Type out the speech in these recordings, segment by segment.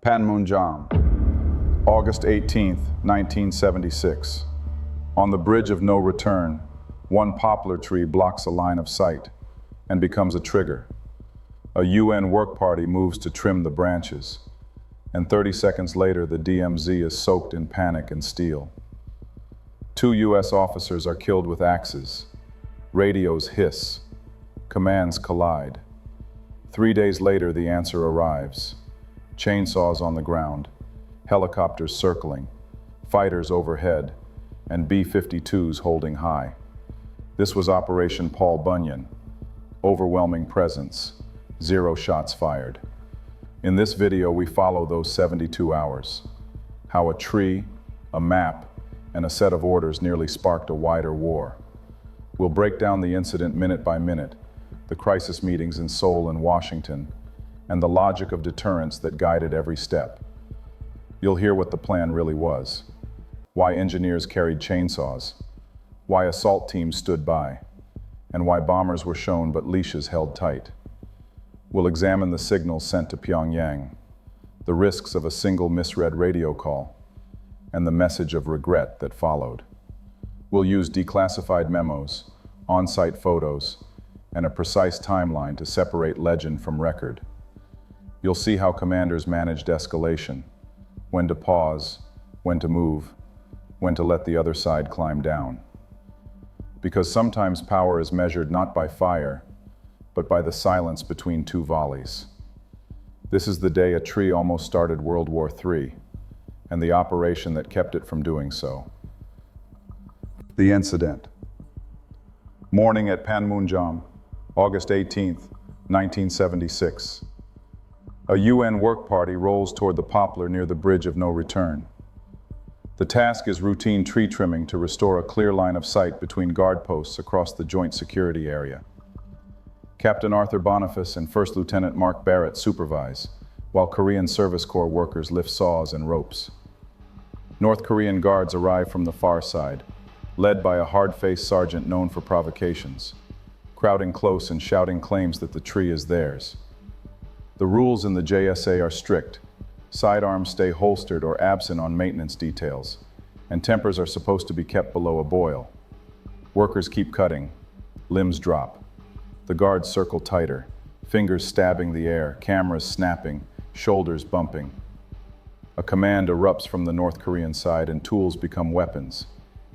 Panmunjom, August 18, 1976. On the bridge of no return, one poplar tree blocks a line of sight and becomes a trigger. A UN work party moves to trim the branches, and 30 seconds later the DMZ is soaked in panic and steel. 2 US officers are killed with axes. Radios hiss. Commands collide. 3 days later the answer arrives. Chainsaws on the ground, helicopters circling, fighters overhead, and B-52s holding high. This was Operation Paul Bunyan. Overwhelming presence, 0 shots fired. In this video, we follow those 72 hours. How a tree, a map, and a set of orders nearly sparked a wider war. We'll break down the incident minute by minute, the crisis meetings in Seoul and Washington, and the logic of deterrence that guided every step. You'll hear what the plan really was, why engineers carried chainsaws, why assault teams stood by, and why bombers were shown but leashes held tight. We'll examine the signals sent to Pyongyang, the risks of a single misread radio call, and the message of regret that followed. We'll use declassified memos, on-site photos, and a precise timeline to separate legend from record. You'll see how commanders managed escalation, when to pause, when to move, when to let the other side climb down. Because sometimes power is measured not by fire, but by the silence between 2 volleys. This is the day a tree almost started World War III, and the operation that kept it from doing so. The incident. Morning at Panmunjom, August 18, 1976. A UN work party rolls toward the poplar near the bridge of no return. The task is routine tree trimming to restore a clear line of sight between guard posts across the joint security area. Captain Arthur Boniface and First Lieutenant Mark Barrett supervise, while Korean Service Corps workers lift saws and ropes. North Korean guards arrive from the far side, led by a hard-faced sergeant known for provocations, crowding close and shouting claims that the tree is theirs. The rules in the JSA are strict. Sidearms stay holstered or absent on maintenance details, and tempers are supposed to be kept below a boil. Workers keep cutting. Limbs drop. The guards circle tighter, fingers stabbing the air, cameras snapping, shoulders bumping. A command erupts from the North Korean side and tools become weapons.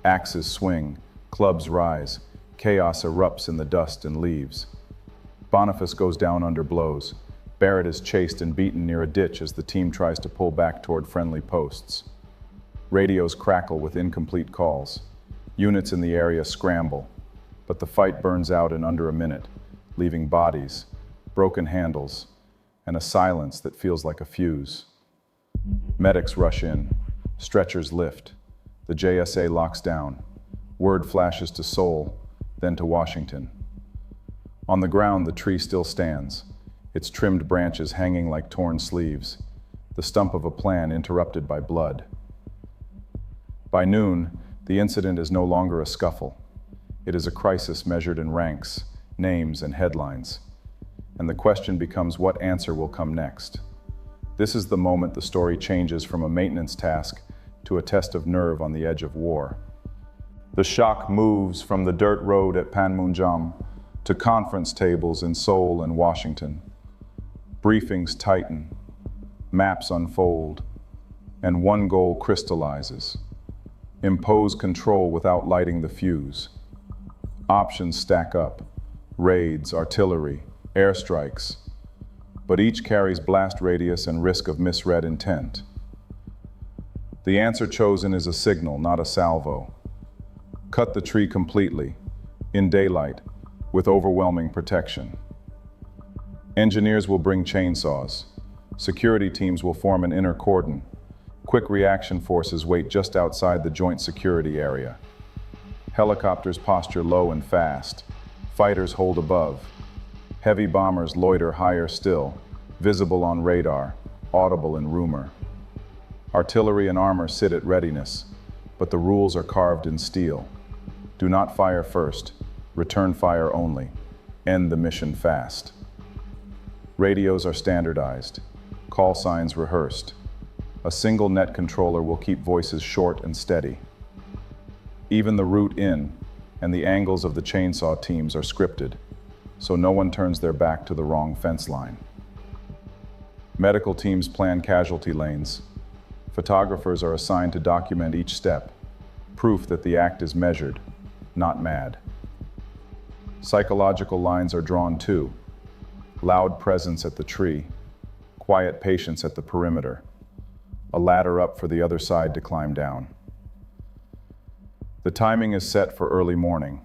Axes swing, clubs rise, chaos erupts in the dust and leaves. Boniface goes down under blows. Barrett is chased and beaten near a ditch as the team tries to pull back toward friendly posts. Radios crackle with incomplete calls. Units in the area scramble, but the fight burns out in under a minute, leaving bodies, broken handles, and a silence that feels like a fuse. Medics rush in. Stretchers lift. The JSA locks down. Word flashes to Seoul, then to Washington. On the ground, the tree still stands, its trimmed branches hanging like torn sleeves, the stump of a plan interrupted by blood. By noon, the incident is no longer a scuffle. It is a crisis measured in ranks, names, and headlines. And the question becomes what answer will come next. This is the moment the story changes from a maintenance task to a test of nerve on the edge of war. The shock moves from the dirt road at Panmunjom to conference tables in Seoul and Washington. Briefings tighten, maps unfold, and one goal crystallizes: impose control without lighting the fuse. Options stack up: raids, artillery, airstrikes, but each carries blast radius and risk of misread intent. The answer chosen is a signal, not a salvo. Cut the tree completely, in daylight, with overwhelming protection. Engineers will bring chainsaws. Security teams will form an inner cordon. Quick reaction forces wait just outside the joint security area. Helicopters posture low and fast. Fighters hold above. Heavy bombers loiter higher still, visible on radar, audible in rumor. Artillery and armor sit at readiness, but the rules are carved in steel. Do not fire first. Return fire only. End the mission fast. Radios are standardized, call signs rehearsed, A single net controller will keep voices short and steady. Even the route in and the angles of the chainsaw teams are scripted, so no one turns their back to the wrong fence line. Medical teams plan casualty lanes. Photographers are assigned to document each step, proof that the act is measured, not mad. Psychological lines are drawn too. Loud presence at the tree, quiet patience at the perimeter, a ladder up for the other side to climb down. The timing is set for early morning,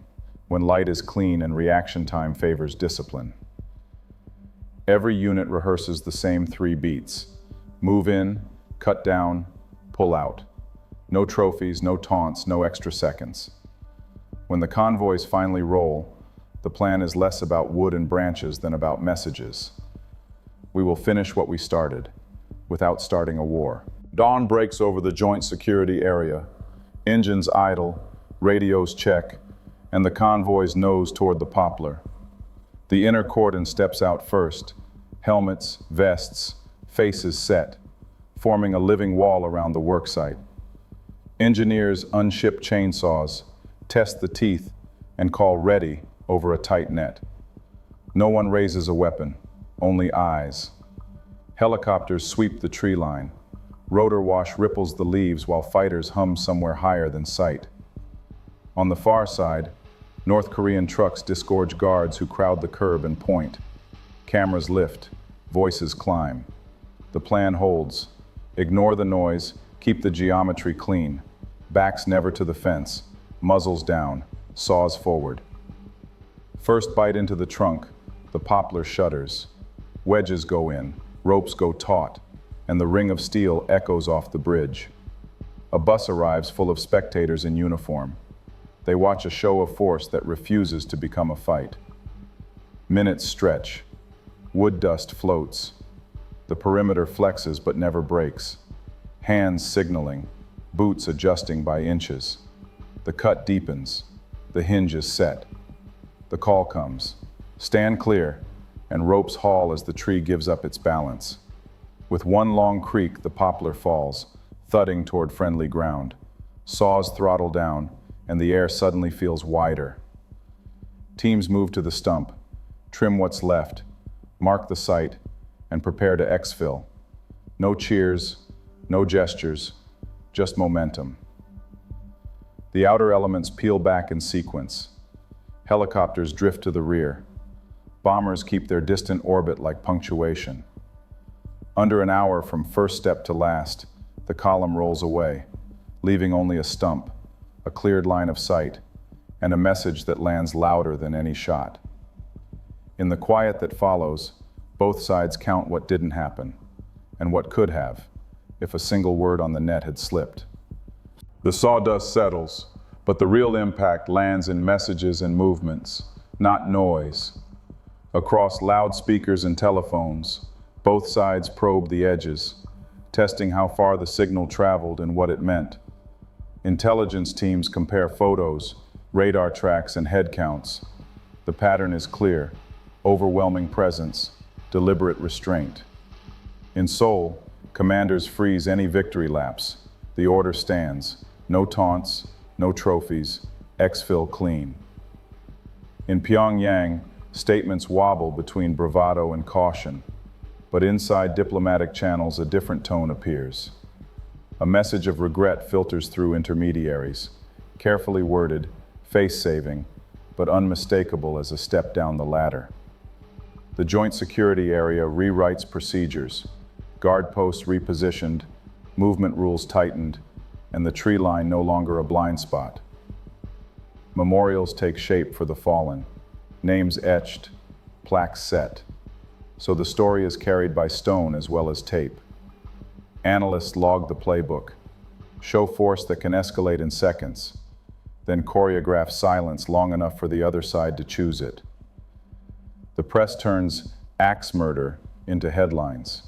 when light is clean and reaction time favors discipline. Every unit rehearses the same 3 beats: move in, cut down, pull out. No trophies, no taunts, no extra seconds. When the convoys finally roll, the plan is less about wood and branches than about messages. We will finish what we started, without starting a war. Dawn breaks over the joint security area. Engines idle, radios check, and the convoys nose toward the poplar. The inner cordon steps out first, helmets, vests, faces set, forming a living wall around the worksite. Engineers unship chainsaws, test the teeth, and call ready over a tight net. No one raises a weapon, only eyes. Helicopters sweep the tree line. Rotor wash ripples the leaves while fighters hum somewhere higher than sight. On the far side, North Korean trucks disgorge guards who crowd the curb and point. Cameras lift, voices climb. The plan holds. Ignore the noise, keep the geometry clean. Backs never to the fence, muzzles down, saws forward. First bite into the trunk, the poplar shudders. Wedges go in, ropes go taut, and the ring of steel echoes off the bridge. A bus arrives full of spectators in uniform. They watch a show of force that refuses to become a fight. Minutes stretch. Wood dust floats. The perimeter flexes but never breaks. Hands signaling, boots adjusting by inches. The cut deepens. The hinge is set. The call comes. Stand clear, and ropes haul as the tree gives up its balance. With one long creak, the poplar falls, thudding toward friendly ground. Saws throttle down, and the air suddenly feels wider. Teams move to the stump, trim what's left, mark the site, and prepare to exfil. No cheers, no gestures, just momentum. The outer elements peel back in sequence. Helicopters drift to the rear. Bombers keep their distant orbit like punctuation. Under an hour from first step to last, the column rolls away, leaving only a stump, a cleared line of sight, and a message that lands louder than any shot. In the quiet that follows, both sides count what didn't happen, and what could have, if a single word on the net had slipped. The sawdust settles, but the real impact lands in messages and movements, not noise. Across loudspeakers and telephones, both sides probe the edges, testing how far the signal traveled and what it meant. Intelligence teams compare photos, radar tracks, and head counts. The pattern is clear: overwhelming presence, deliberate restraint. In Seoul, commanders freeze any victory laps. The order stands: no taunts, no trophies, exfil clean. In Pyongyang, statements wobble between bravado and caution, but inside diplomatic channels a different tone appears. A message of regret filters through intermediaries, carefully worded, face-saving, but unmistakable as a step down the ladder. The joint security area rewrites procedures, guard posts repositioned, movement rules tightened, and the tree line no longer a blind spot. Memorials take shape for the fallen, names etched, plaques set. So the story is carried by stone as well as tape. Analysts log the playbook, show force that can escalate in seconds, then choreograph silence long enough for the other side to choose it. The press turns axe murder into headlines.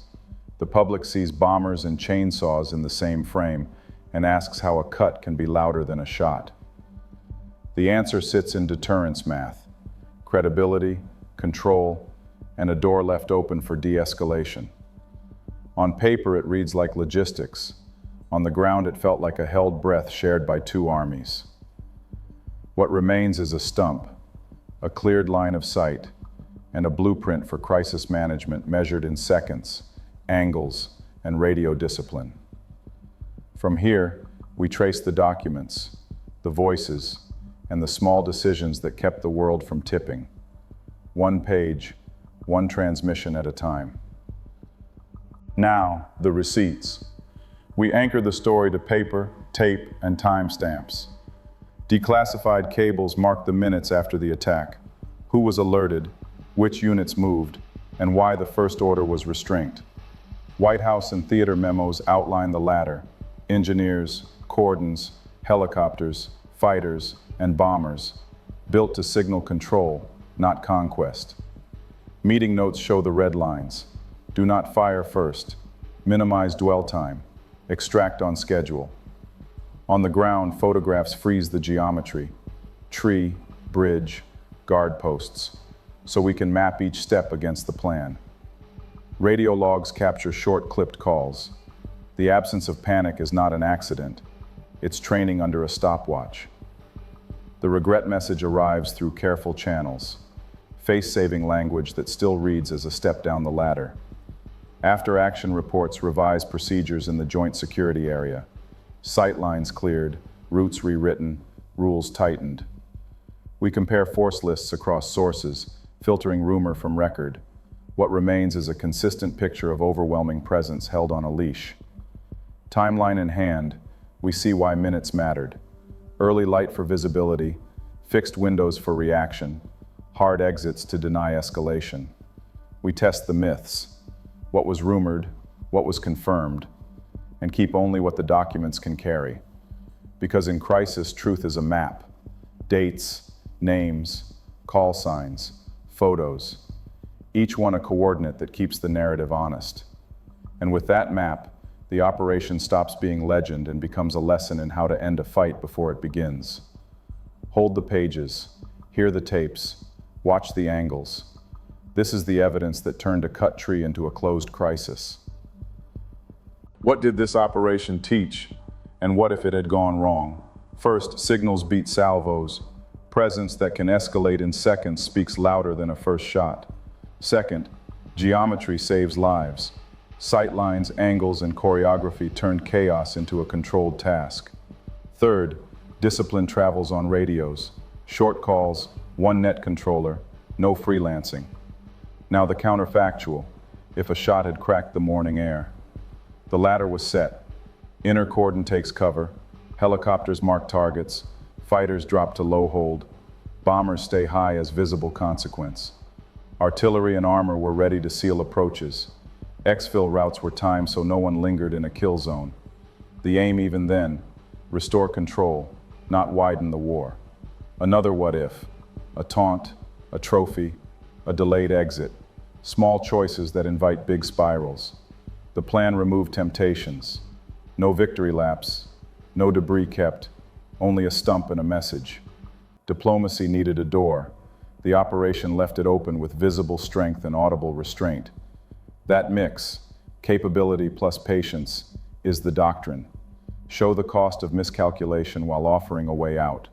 The public sees bombers and chainsaws in the same frame and asks how a cut can be louder than a shot. The answer sits in deterrence math: credibility, control, and a door left open for de-escalation. On paper, it reads like logistics. On the ground, it felt like a held breath shared by two armies. What remains is a stump, a cleared line of sight, and a blueprint for crisis management measured in seconds, angles, and radio discipline. From here, we trace the documents, the voices, and the small decisions that kept the world from tipping. One page, one transmission at a time. Now, the receipts. We anchor the story to paper, tape, and timestamps. Declassified cables mark the minutes after the attack, who was alerted, which units moved, and why the first order was restraint. White House and theater memos outline the latter: engineers, cordons, helicopters, fighters, and bombers, built to signal control, not conquest. Meeting notes show the red lines: do not fire first, minimize dwell time, extract on schedule. On the ground, photographs freeze the geometry: tree, bridge, guard posts, so we can map each step against the plan. Radio logs capture short, clipped calls. The absence of panic is not an accident. It's training under a stopwatch. The regret message arrives through careful channels, face-saving language that still reads as a step down the ladder. After-action reports revise procedures in the joint security area. Sightlines cleared, routes rewritten, rules tightened. We compare force lists across sources, filtering rumor from record. What remains is a consistent picture of overwhelming presence held on a leash. Timeline in hand, we see why minutes mattered. Early light for visibility, fixed windows for reaction, hard exits to deny escalation. We test the myths, what was rumored, what was confirmed, and keep only what the documents can carry. Because in crisis, truth is a map. Dates, names, call signs, photos, each one a coordinate that keeps the narrative honest. And with that map, the operation stops being legend and becomes a lesson in how to end a fight before it begins. Hold the pages, hear the tapes, watch the angles. This is the evidence that turned a cut tree into a closed crisis. What did this operation teach, and what if it had gone wrong? First, signals beat salvos. Presence that can escalate in seconds speaks louder than a first shot. Second, geometry saves lives. Sightlines, angles, and choreography turned chaos into a controlled task. Third, discipline travels on radios. Short calls, one net controller, no freelancing. Now the counterfactual: if a shot had cracked the morning air. The ladder was set. Inner cordon takes cover. Helicopters mark targets. Fighters drop to low hold. Bombers stay high as visible consequence. Artillery and armor were ready to seal approaches. Exfil routes were timed so no one lingered in a kill zone. The aim even then: restore control, not widen the war. Another what if: a taunt, a trophy, a delayed exit. Small choices that invite big spirals. The plan removed temptations. No victory laps, no debris kept, only a stump and a message. Diplomacy needed a door. The operation left it open with visible strength and audible restraint. That mix, capability plus patience, is the doctrine. Show the cost of miscalculation while offering a way out.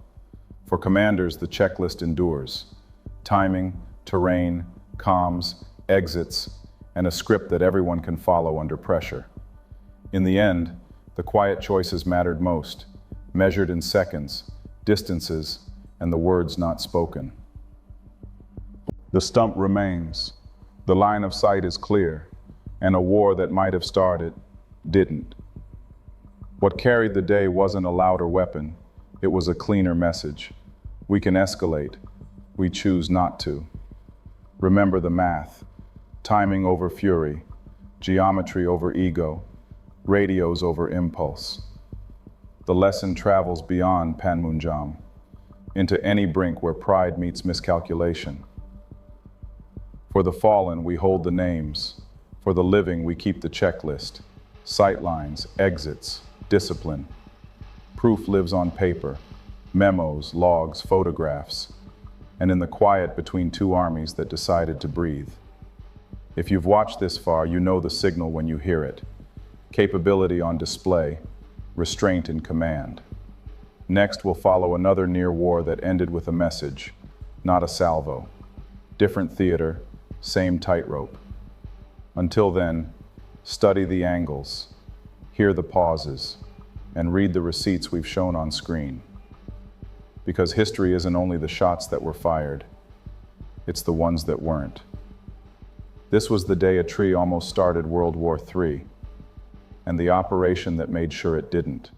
For commanders, the checklist endures: timing, terrain, comms, exits, and a script that everyone can follow under pressure. In the end, the quiet choices mattered most, measured in seconds, distances, and the words not spoken. The stump remains. The line of sight is clear, and a war that might have started didn't. What carried the day wasn't a louder weapon, it was a cleaner message. We can escalate, we choose not to. Remember the math: timing over fury, geometry over ego, radios over impulse. The lesson travels beyond Panmunjom, into any brink where pride meets miscalculation. For the fallen, we hold the names. For the living, we keep the checklist: sightlines, exits, discipline. Proof lives on paper: memos, logs, photographs, and in the quiet between two armies that decided to breathe. If you've watched this far, you know the signal when you hear it. Capability on display, restraint in command. Next will follow another near war that ended with a message, not a salvo. Different theater, same tightrope. Until then, study the angles, hear the pauses, and read the receipts we've shown on screen. Because history isn't only the shots that were fired, it's the ones that weren't. This was the day a tree almost started World War III, and the operation that made sure it didn't.